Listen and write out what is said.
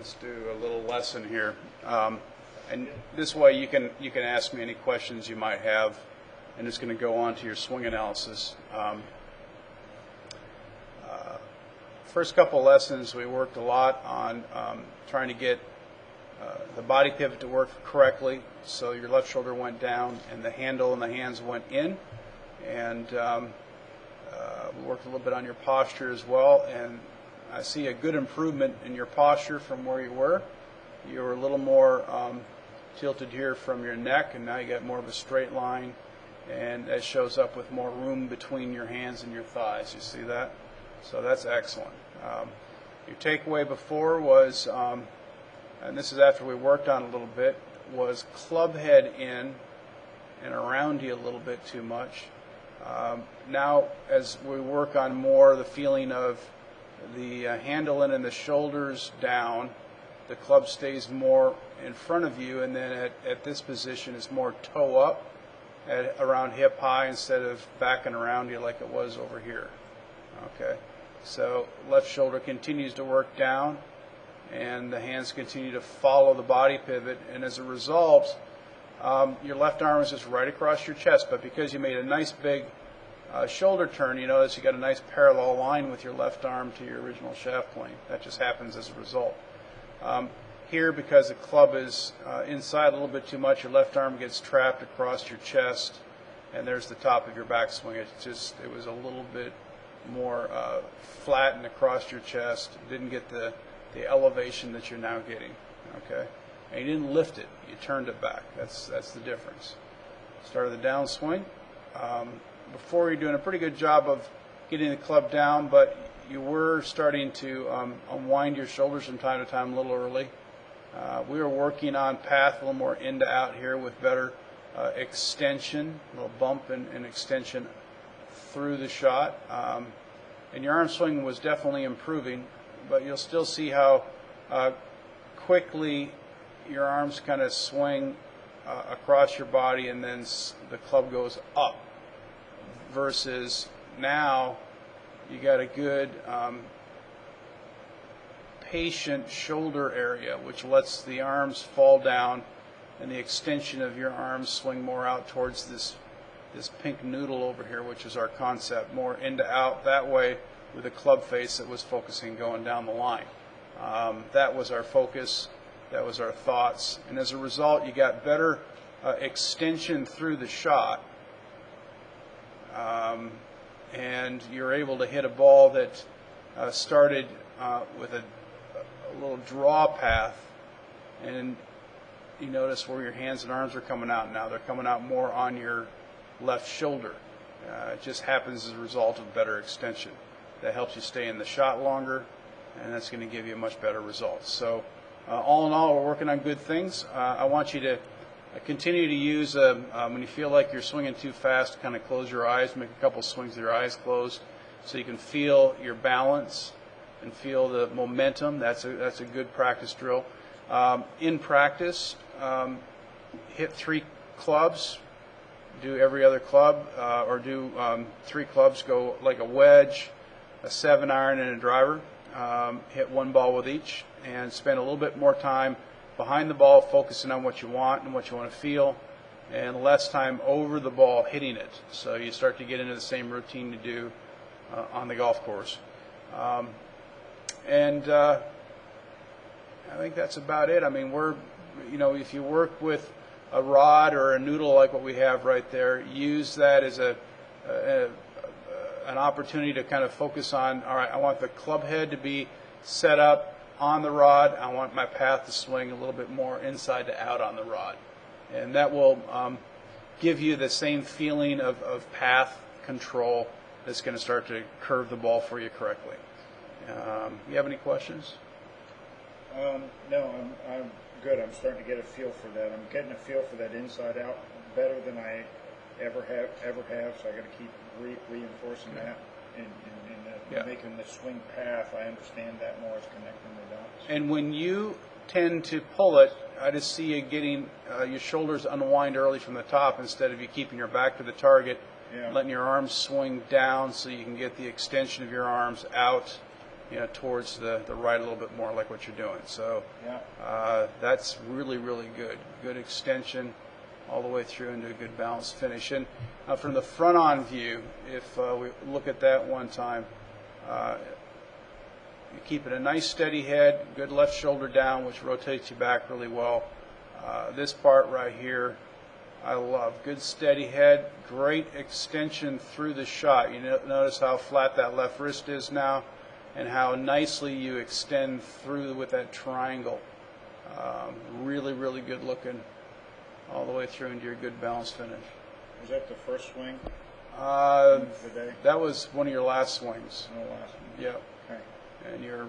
Let's do a little lesson here, and this way you can ask me any questions you might have, and it's going to go on to your swing analysis. First couple lessons, we worked a lot on trying to get the body pivot to work correctly, so your left shoulder went down and the handle and the hands went in, and we worked a little bit on your posture as well, and I see a good improvement in your posture from where you were. You were a little more tilted here from your neck, and now you got more of a straight line, and that shows up with more room between your hands and your thighs. You see that? So that's excellent. Your takeaway before was, and this is after we worked on it a little bit, was club head in and around you a little bit too much. Now, as we work on more the feeling of the handle in and the shoulders down, the club stays more in front of you, and then at this position it's more toe up at around hip high instead of backing around you like it was over here. Okay, so left shoulder continues to work down, and the hands continue to follow the body pivot, and as a result, your left arm is just right across your chest, but because you made a nice big shoulder turn, you notice you got a nice parallel line with your left arm to your original shaft plane. That just happens as a result. Here, because the club is inside a little bit too much, your left arm gets trapped across your chest, and there's the top of your backswing. It was a little bit more flattened across your chest. It didn't get the elevation that you're now getting. Okay, and you didn't lift it. You turned it back. That's the difference. Start of the downswing. Before you're doing a pretty good job of getting the club down, but you were starting to unwind your shoulders from time to time a little early. We were working on path a little more in to out here with better extension, a little bump and extension through the shot. And your arm swing was definitely improving, but you'll still see how quickly your arms kind of swing across your body, and then the club goes up. Versus now, you got a good patient shoulder area, which lets the arms fall down, and the extension of your arms swing more out towards this pink noodle over here, which is our concept, more in to out that way with a club face that was focusing going down the line. That was our focus. That was our thoughts, and as a result, you got better extension through the shot. And you're able to hit a ball that started with a little draw path, and you notice where your hands and arms are coming out now. They're coming out more on your left shoulder. It just happens as a result of better extension. That helps you stay in the shot longer, and that's going to give you much better results. So all in all, we're working on good things. I want you to continue to use, when you feel like you're swinging too fast, kind of close your eyes, make a couple swings with your eyes closed so you can feel your balance and feel the momentum. That's a good practice drill. In practice, hit 3 clubs, do every other club, or do 3 clubs, go like a wedge, a 7-iron, and a driver. Hit 1 ball with each, and spend a little bit more time behind the ball, focusing on what you want and what you want to feel, and less time over the ball hitting it. So you start to get into the same routine you do on the golf course. And I think that's about it. I mean, if you work with a rod or a noodle like what we have right there, use that as an opportunity to kind of focus on, all right, I want the club head to be set up on the rod. I want my path to swing a little bit more inside to out on the rod. And that will give you the same feeling of path control that's going to start to curve the ball for you correctly. You have any questions? No, I'm good. I'm starting to get a feel for that. I'm getting a feel for that inside out better than I ever have, so I got to keep reinforcing that. And making the swing path, I understand that more as connecting the dots. And when you tend to pull it, I just see you getting your shoulders unwind early from the top instead of you keeping your back to the target, letting your arms swing down so you can get the extension of your arms out towards the right a little bit more, like what you're doing. So Yeah. that's really, really good. Good extension all the way through into a good balanced finish. And from the front-on view, if we look at that one time, you keep it a nice steady head, good left shoulder down, which rotates you back really well. This part right here, I love. Good steady head, great extension through the shot. You notice how flat that left wrist is now and how nicely you extend through with that triangle. Really, really good looking all the way through into your good balanced finish. Was that the first swing Uh, of the day? that was one of your last swings. No, last one. Yep. Okay. And you're